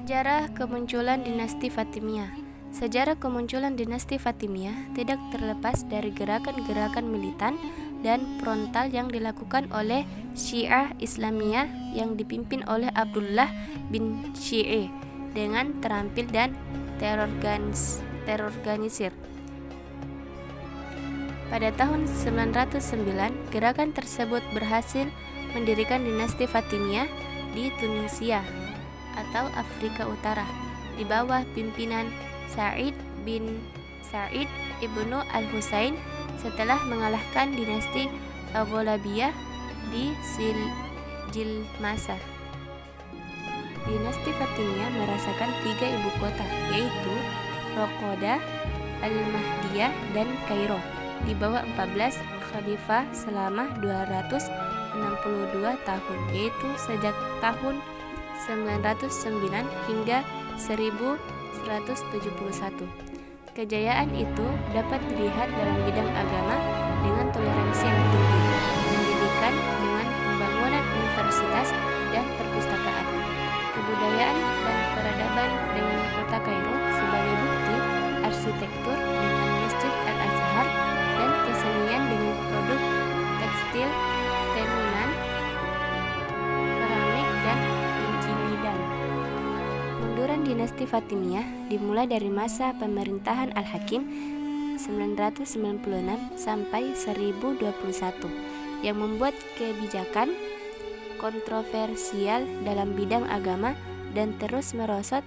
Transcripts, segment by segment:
Sejarah kemunculan dinasti Fatimiyah. Sejarah kemunculan dinasti Fatimiyah tidak terlepas dari gerakan-gerakan militan dan frontal yang dilakukan oleh Syiah Islamiyah yang dipimpin oleh Abdullah bin Syi'i dengan terampil dan terorganisir. Pada tahun 909, gerakan tersebut berhasil mendirikan dinasti Fatimiyah di Tunisia atau Afrika Utara di bawah pimpinan Sa'id bin Sa'id ibnu al-Husain setelah mengalahkan dinasti Aghlabiyah di Jilmasa. Dinasti Fatimiyah merasakan 3 ibu kota, yaitu Rokoda, Al-Mahdiyah, dan Kairo di bawah 14 khalifah selama 262 tahun, yaitu sejak tahun 909 hingga 1171. Kejayaan itu dapat dilihat dalam bidang agama dengan toleransi yang tinggi, pendidikan dengan pembangunan universitas dan perpustakaan, kebudayaan dan peradaban dengan kota Kairo sebagai bukti, arsitektur dengan Masjid Al-Azhar, dan kesenian dengan produk tekstil, tenunan, keramik, dan penjilidan. Munduran dinasti Fatimiyah dimulai dari masa pemerintahan Al-Hakim 996 sampai 1021 yang membuat kebijakan kontroversial dalam bidang agama dan terus merosot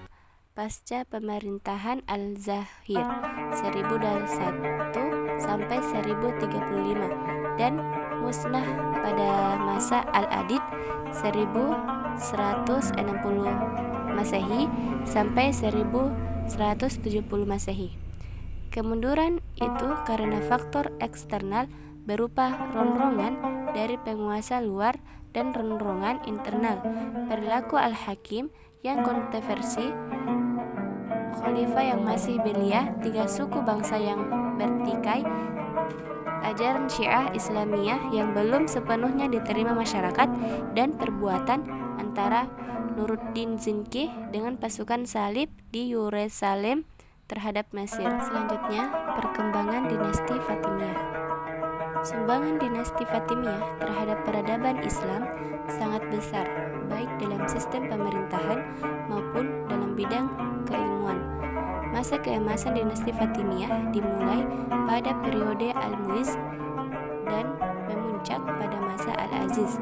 pasca pemerintahan Al-Zahir 1001 sampai 1035 dan musnah pada masa Al-Adid 1160 Masehi sampai 1170 Masehi. Kemunduran itu karena faktor eksternal berupa ronrongan dari penguasa luar dan ronrongan internal, perilaku Al-Hakim yang kontroversi, khalifah yang masih belia, 3 suku bangsa yang bertikai, ajaran Syiah Islamiyah yang belum sepenuhnya diterima masyarakat, dan perbuatan antara Nuruddin Zinki dengan pasukan salib di Yerusalem terhadap Mesir. Selanjutnya, perkembangan dinasti Fatimiyah. Sumbangan dinasti Fatimiyah terhadap peradaban Islam sangat besar, baik dalam sistem pemerintahan maupun dalam bidang keilmuan. Masa keemasan dinasti Fatimiyah dimulai pada periode Al-Muizz dan memuncak pada masa Al-Aziz.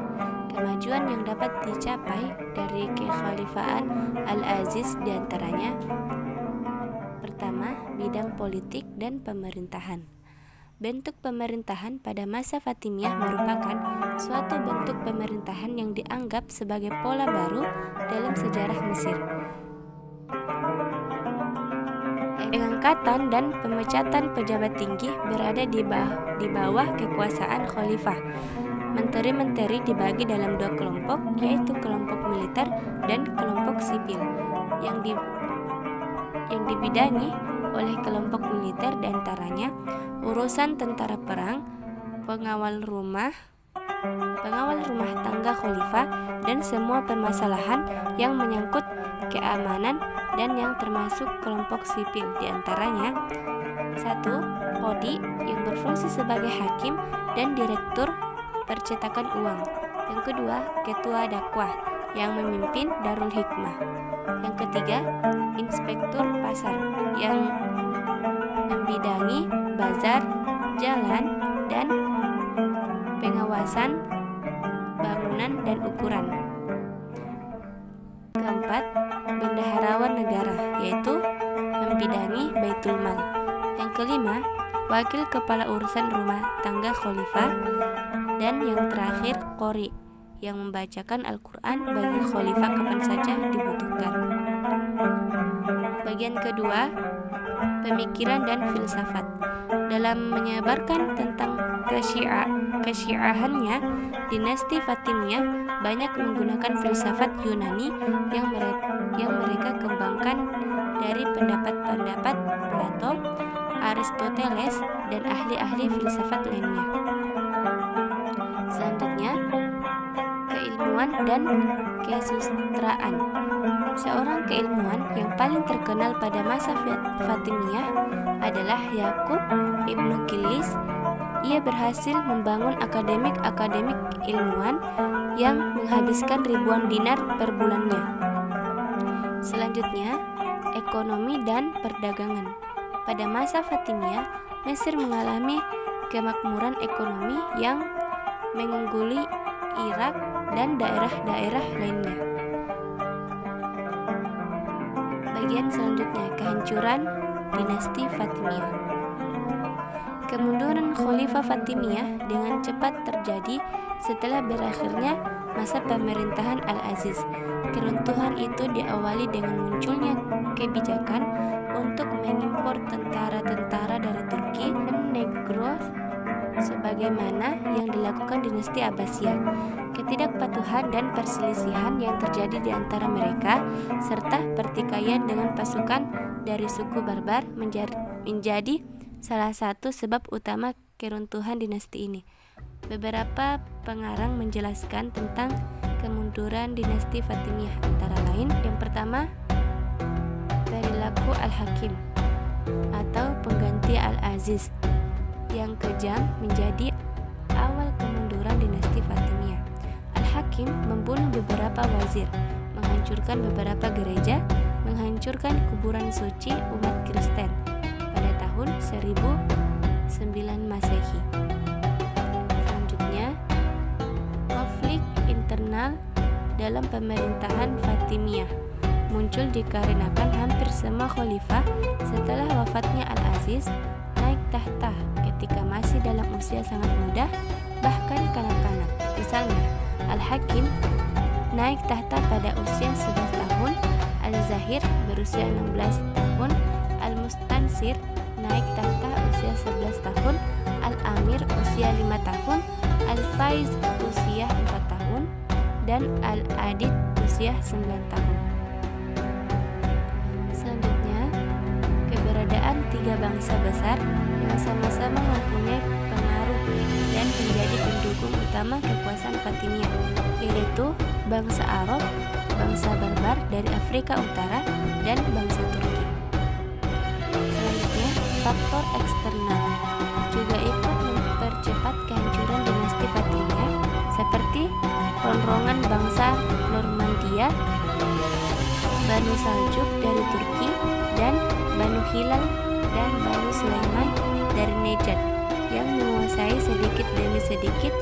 Kemajuan yang dapat dicapai dari kekhalifahan Al-Aziz diantaranya: pertama, bidang politik dan pemerintahan. Bentuk pemerintahan pada masa Fatimiyah merupakan suatu bentuk pemerintahan yang dianggap sebagai pola baru dalam sejarah Mesir. Pengangkatan dan pemecatan pejabat tinggi berada di bawah kekuasaan khalifah. Menteri-menteri dibagi dalam 2 kelompok, yaitu kelompok militer dan kelompok sipil, yang dibidangi oleh kelompok militer diantaranya urusan tentara perang, pengawal rumah tangga khalifah, dan semua permasalahan yang menyangkut keamanan dan yang termasuk kelompok sipil, diantaranya 1. Qadi yang berfungsi sebagai hakim dan direktur percetakan uang. Yang kedua, ketua dakwah yang memimpin Darul Hikmah. Yang ketiga, inspektur pasar yang membidangi bazar, jalan, dan pengawasan bangunan dan ukuran. Keempat, bendaharawan negara, yaitu membidangi Baitul Mal. Yang kelima, wakil kepala urusan rumah tangga khalifah. Dan yang terakhir, qori yang membacakan Al-Quran bagi khalifah kapan saja dibutuhkan. Bagian kedua, pemikiran dan filsafat. Dalam menyebarkan tentang kesyiahannya, dinasti Fatimiyah banyak menggunakan filsafat Yunani yang mereka kembangkan dari pendapat-pendapat Plato, Aristoteles, dan ahli-ahli filsafat lainnya. Selanjutnya, keilmuan keilmuan dan kesusastraan. Seorang keilmuan yang paling terkenal pada masa Fatimiyah adalah Yakub Ibnu Kilis. Ia berhasil membangun akademik ilmuwan yang menghabiskan ribuan dinar per bulannya. Selanjutnya, ekonomi dan perdagangan. Pada masa Fatimiyah, Mesir mengalami kemakmuran ekonomi yang mengungguli Irak dan daerah-daerah lainnya. Bagian selanjutnya, kehancuran dinasti Fatimiyah. Kemunduran Khalifah Fatimiyah dengan cepat terjadi setelah berakhirnya masa pemerintahan Al-Aziz. Keruntuhan itu diawali dengan munculnya kebijakan untuk mengimpor tentara-tentara dari Turki dan Negros sebagaimana yang dilakukan dinasti Abbasiyah. Ketidakpatuhan dan perselisihan yang terjadi di antara mereka serta pertikaian dengan pasukan dari suku Barbar menjadi salah satu sebab utama keruntuhan dinasti ini. Beberapa pengarang menjelaskan tentang kemunduran dinasti Fatimiyah, antara lain yang pertama, perilaku Al-Hakim atau pengganti Al-Aziz yang kejam menjadi awal kemunduran dinasti Fatimiyah. Al-Hakim membunuh beberapa wazir, menghancurkan beberapa gereja, menghancurkan kuburan suci umat Kristen pada tahun 1009 Masehi. Selanjutnya, konflik internal dalam pemerintahan Fatimiyah muncul dikarenakan hampir semua khalifah setelah wafatnya Al-Aziz naik tahta ketika masih dalam usia sangat muda, bahkan kanak-kanak. Misalnya, Al-Hakim naik tahta pada usia 11 tahun, Al-Zahir berusia 16 tahun, Al-Mustansir naik tahta usia 11 tahun, Al-Amir usia 5 tahun, Al-Faiz usia 4 tahun, dan Al-Adid usia 9 tahun. Selanjutnya, keberadaan tiga bangsa besar yang sama-sama mempunyai pengaruh dan menjadi pendukung utama kekuasaan Fatimiyah, yaitu bangsa Arab, bangsa Barbar dari Afrika Utara, dan bangsa Turki. Selanjutnya, faktor eksternal juga ikut mempercepat kehancuran dinasti Fatimiyah, seperti ronrongan bangsa Normandia, Banu Saljuk dari Turki, dan Banu Hilal dan Banu Sulaiman dari Najd yang menguasai sedikit demi sedikit